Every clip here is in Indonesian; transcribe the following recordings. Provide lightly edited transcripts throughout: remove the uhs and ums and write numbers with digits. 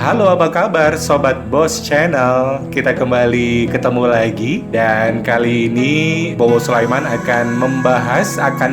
Halo, apa kabar Sobat Boss Channel? Kita kembali ketemu lagi. Dan kali ini Bowo Sulaiman akan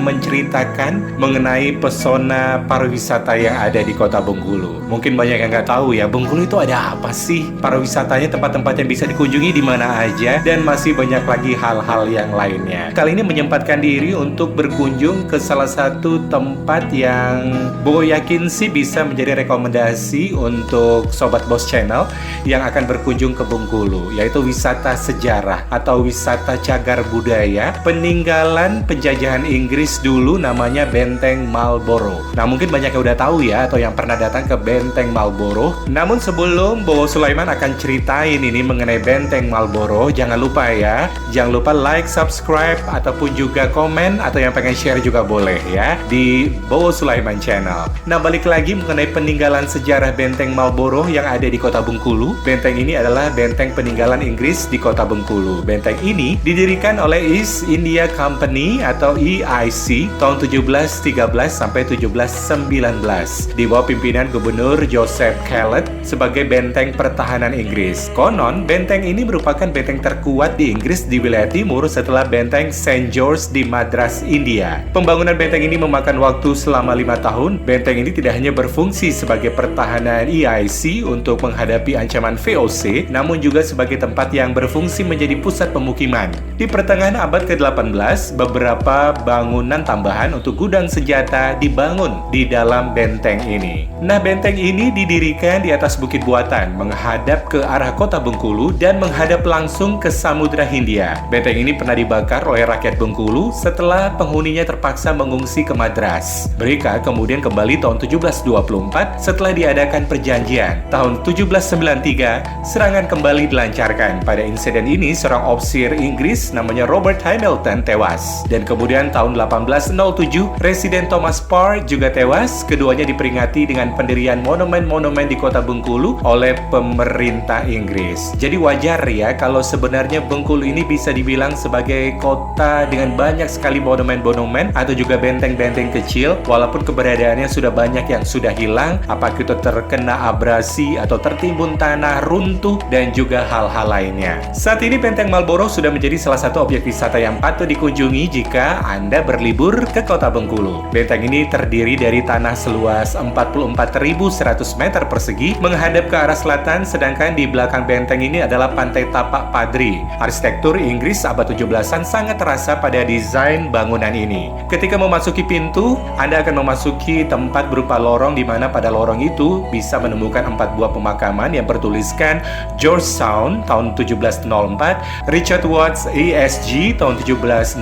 menceritakan mengenai pesona pariwisata yang ada di kota Bengkulu. Mungkin banyak yang nggak tahu ya, Bengkulu itu ada apa sih? Pariwisatanya, tempat-tempat yang bisa dikunjungi di mana aja, dan masih banyak lagi hal-hal yang lainnya. Kali ini menyempatkan diri untuk berkunjung ke salah satu tempat yang Bowo yakin sih bisa menjadi rekomendasi untuk Sobat Boss Channel yang akan berkunjung ke Bengkulu, yaitu wisata sejarah atau wisata cagar budaya peninggalan penjajahan Inggris dulu, namanya Benteng Marlborough. Nah, mungkin banyak yang udah tahu ya, atau yang pernah datang ke Benteng Marlborough. Namun sebelum Bowo Sulaiman akan ceritain ini mengenai Benteng Marlborough, jangan lupa ya, jangan lupa like, subscribe, ataupun juga komen, atau yang pengen share juga boleh ya di Bowo Sulaiman Channel. Nah, balik lagi mengenai peninggalan sejarah Benteng Marlborough yang ada di kota Bengkulu. Benteng ini adalah benteng peninggalan Inggris di kota Bengkulu. Benteng ini didirikan oleh East India Company atau EIC tahun 1713 sampai 1719 di bawah pimpinan Gubernur Joseph Kellet sebagai benteng pertahanan Inggris. Konon, benteng ini merupakan benteng terkuat di Inggris di wilayah timur setelah benteng St. George di Madras, India. Pembangunan benteng ini memakan waktu selama 5 tahun. Benteng ini tidak hanya berfungsi sebagai pertahanan EIC untuk menghadapi ancaman VOC, namun juga sebagai tempat yang berfungsi menjadi pusat pemukiman. Di pertengahan abad ke-18, beberapa bangunan tambahan untuk gudang senjata dibangun di dalam benteng ini. Nah, benteng ini didirikan di atas bukit buatan, menghadap ke arah kota Bengkulu dan menghadap langsung ke Samudra Hindia. Benteng ini pernah dibakar oleh rakyat Bengkulu setelah penghuninya terpaksa mengungsi ke Madras. Mereka kemudian kembali tahun 1724 setelah diadakan perjanjian. Tahun 1793, serangan kembali dilancarkan. Pada insiden ini, seorang ofisir Inggris namanya Robert Hamilton tewas. Dan kemudian tahun 1807, Presiden Thomas Parr juga tewas. Keduanya diperingati dengan pendirian monumen-monumen di kota Bengkulu oleh pemerintah Inggris. Jadi wajar ya kalau sebenarnya Bengkulu ini bisa dibilang sebagai kota dengan banyak sekali monumen-monumen atau juga benteng-benteng kecil, walaupun keberadaannya sudah banyak yang sudah hilang, apakah itu terkena abrasi atau tertimbun tanah, runtuh, dan juga hal-hal lainnya. Saat ini Benteng Marlborough sudah menjadi salah satu objek wisata yang patut dikunjungi jika Anda berlibur ke kota Bengkulu. Benteng ini terdiri dari tanah seluas 44.100 meter persegi menghadap ke arah selatan, sedangkan di belakang benteng ini adalah Pantai Tapak Padri. Arsitektur Inggris abad 17-an sangat terasa pada desain bangunan ini. Ketika memasuki pintu, Anda akan memasuki tempat berupa lorong di mana pada lorong itu bisa menemukan 4 buah pemakaman yang bertuliskan Georgetown tahun 1704, Richard Watts ESG tahun 1705,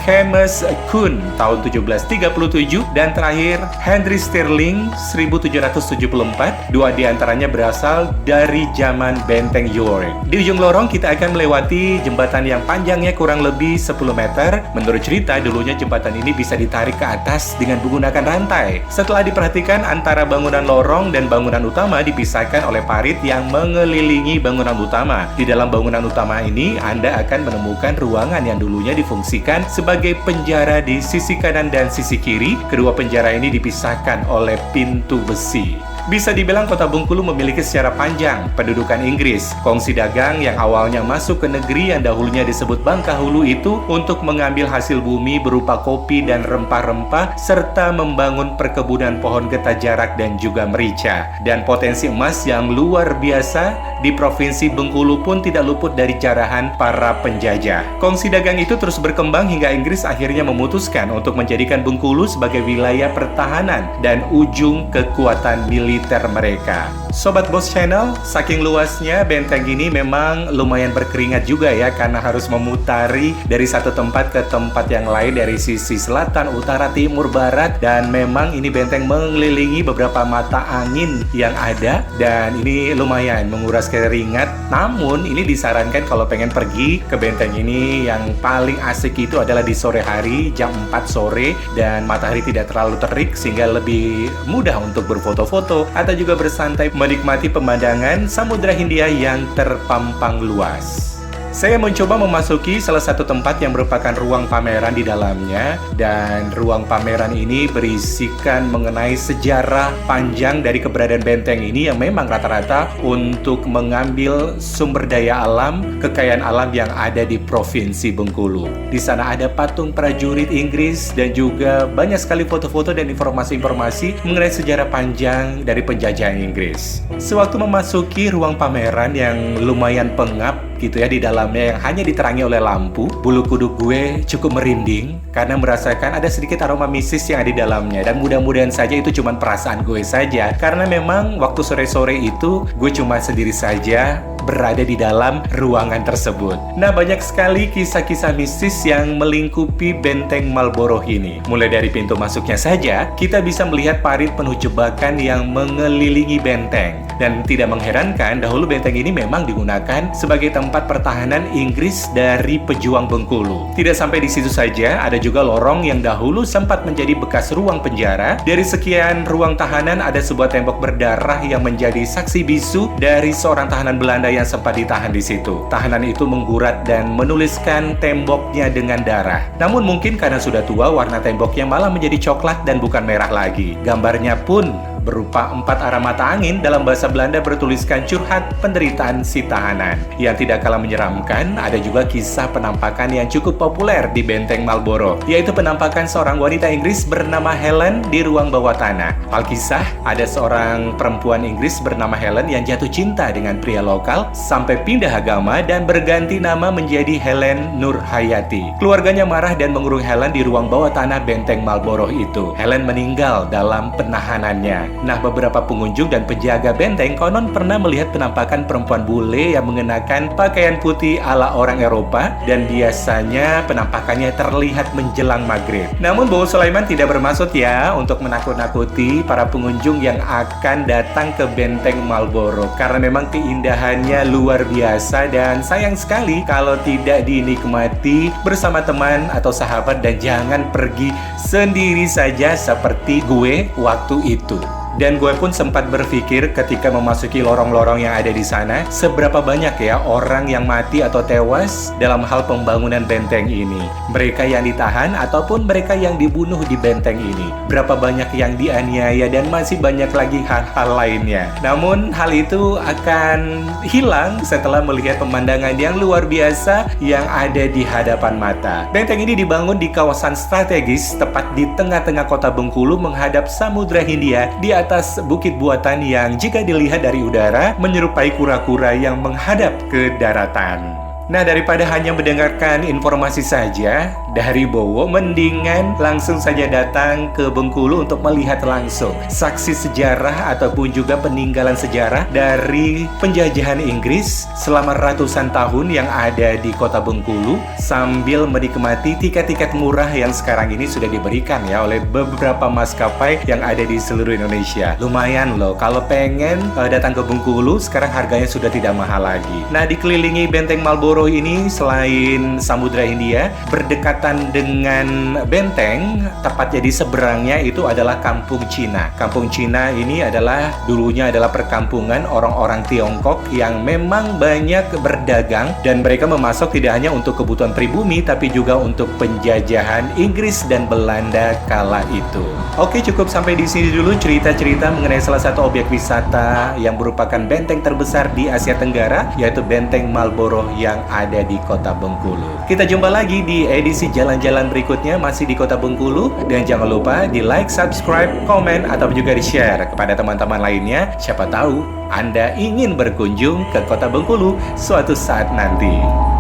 Kemmes Kuhn tahun 1737, dan terakhir Henry Stirling 1774. Dua di antaranya berasal dari zaman Benteng York. Di ujung lorong kita akan melewati jembatan yang panjangnya kurang lebih 10 meter. Menurut cerita, dulunya jembatan ini bisa ditarik ke atas dengan menggunakan rantai. Setelah diperhatikan, antara bangunan lorong dan bangunan utama dipisahkan oleh parit yang mengelilingi bangunan utama. Di dalam bangunan utama ini, Anda akan menemukan ruangan yang dulunya difungsikan sebagai penjara di sisi kanan dan sisi kiri. Kedua penjara ini dipisahkan oleh pintu besi. Bisa dibilang kota Bengkulu memiliki secara panjang pendudukan Inggris. Kongsi dagang yang awalnya masuk ke negeri yang dahulunya disebut Bangkahulu itu untuk mengambil hasil bumi berupa kopi dan rempah-rempah, serta membangun perkebunan pohon getah jarak dan juga merica. Dan potensi emas yang luar biasa di Provinsi Bengkulu pun tidak luput dari jarahan para penjajah. Kongsi dagang itu terus berkembang hingga Inggris akhirnya memutuskan untuk menjadikan Bengkulu sebagai wilayah pertahanan dan ujung kekuatan militer mereka. Sobat Boss Channel, saking luasnya benteng ini memang lumayan berkeringat juga ya, karena harus memutari dari satu tempat ke tempat yang lain dari sisi selatan, utara, timur, barat, dan memang ini benteng mengelilingi beberapa mata angin yang ada, dan ini lumayan menguras keringat. Namun ini disarankan kalau pengen pergi ke benteng ini, yang paling asik itu adalah di sore hari jam 4 sore dan matahari tidak terlalu terik sehingga lebih mudah untuk berfoto-foto atau juga bersantai menikmati pemandangan Samudra Hindia yang terpampang luas. Saya mencoba memasuki salah satu tempat yang merupakan ruang pameran di dalamnya, dan ruang pameran ini berisikan mengenai sejarah panjang dari keberadaan benteng ini yang memang rata-rata untuk mengambil sumber daya alam, kekayaan alam yang ada di Provinsi Bengkulu. Di sana ada patung prajurit Inggris dan juga banyak sekali foto-foto dan informasi-informasi mengenai sejarah panjang dari penjajahan Inggris. Sewaktu memasuki ruang pameran yang lumayan pengap gitu ya, di dalamnya yang hanya diterangi oleh lampu, bulu kuduk gue cukup merinding karena merasakan ada sedikit aroma mistis yang ada di dalamnya, dan mudah-mudahan saja itu cuma perasaan gue saja, karena memang waktu sore-sore itu gue cuma sendiri saja berada di dalam ruangan tersebut. Nah, banyak sekali kisah-kisah mistis yang melingkupi benteng Marlborough ini. Mulai dari pintu masuknya saja, kita bisa melihat parit penuh jebakan yang mengelilingi benteng. Dan tidak mengherankan, dahulu benteng ini memang digunakan sebagai tempat pertahanan Inggris dari pejuang Bengkulu. Tidak sampai di situ saja, ada juga lorong yang dahulu sempat menjadi bekas ruang penjara. Dari sekian ruang tahanan, ada sebuah tembok berdarah yang menjadi saksi bisu dari seorang tahanan Belanda yang sempat ditahan di situ. Tahanan itu menggurat dan menuliskan temboknya dengan darah. Namun mungkin karena sudah tua, warna temboknya malah menjadi coklat dan bukan merah lagi. Gambarnya pun berupa 4 arah mata angin, dalam bahasa Belanda bertuliskan curhat penderitaan si tahanan. Yang tidak kalah menyeramkan, ada juga kisah penampakan yang cukup populer di benteng Marlborough, yaitu penampakan seorang wanita Inggris bernama Helen di ruang bawah tanah. Alkisah, ada seorang perempuan Inggris bernama Helen yang jatuh cinta dengan pria lokal sampai pindah agama dan berganti nama menjadi Helen Nurhayati. Keluarganya marah dan mengurung Helen di ruang bawah tanah benteng Marlborough itu. Helen meninggal dalam penahanannya. Nah, beberapa pengunjung dan penjaga benteng konon pernah melihat penampakan perempuan bule yang mengenakan pakaian putih ala orang Eropa, dan biasanya penampakannya terlihat menjelang maghrib. Namun Bowo Sulaiman tidak bermaksud ya untuk menakut-nakuti para pengunjung yang akan datang ke benteng Marlborough, karena memang keindahannya luar biasa dan sayang sekali kalau tidak dinikmati bersama teman atau sahabat, dan jangan pergi sendiri saja seperti gue waktu itu. Dan gue pun sempat berpikir ketika memasuki lorong-lorong yang ada di sana, seberapa banyak ya orang yang mati atau tewas dalam hal pembangunan benteng ini. Mereka yang ditahan ataupun mereka yang dibunuh di benteng ini. Berapa banyak yang dianiaya dan masih banyak lagi hal-hal lainnya. Namun hal itu akan hilang setelah melihat pemandangan yang luar biasa yang ada di hadapan mata. Benteng ini dibangun di kawasan strategis tepat di tengah-tengah kota Bengkulu menghadap Samudra Hindia di atas bukit buatan yang jika dilihat dari udara menyerupai kura-kura yang menghadap ke daratan. Nah, daripada hanya mendengarkan informasi saja dari Bowo, mendingan langsung saja datang ke Bengkulu untuk melihat langsung saksi sejarah ataupun juga peninggalan sejarah dari penjajahan Inggris selama ratusan tahun yang ada di kota Bengkulu, sambil menikmati tiket-tiket murah yang sekarang ini sudah diberikan ya oleh beberapa maskapai yang ada di seluruh Indonesia. Lumayan loh, kalau pengen datang ke Bengkulu, sekarang harganya sudah tidak mahal lagi. Nah, dikelilingi benteng Marlborough ini, selain Samudra Hindia, berdekatan dengan benteng, tepatnya di seberangnya itu adalah Kampung Cina. Kampung Cina ini adalah dulunya adalah perkampungan orang-orang Tiongkok yang memang banyak berdagang, dan mereka memasok tidak hanya untuk kebutuhan pribumi tapi juga untuk penjajahan Inggris dan Belanda kala itu. Oke, cukup sampai di sini dulu cerita-cerita mengenai salah satu objek wisata yang merupakan benteng terbesar di Asia Tenggara, yaitu benteng Marlborough yang ada di kota Bengkulu. Kita jumpa lagi di edisi jalan-jalan berikutnya masih di kota Bengkulu, dan jangan lupa di like, subscribe, komen, atau juga di share kepada teman-teman lainnya. Siapa tahu Anda ingin berkunjung ke kota Bengkulu suatu saat nanti.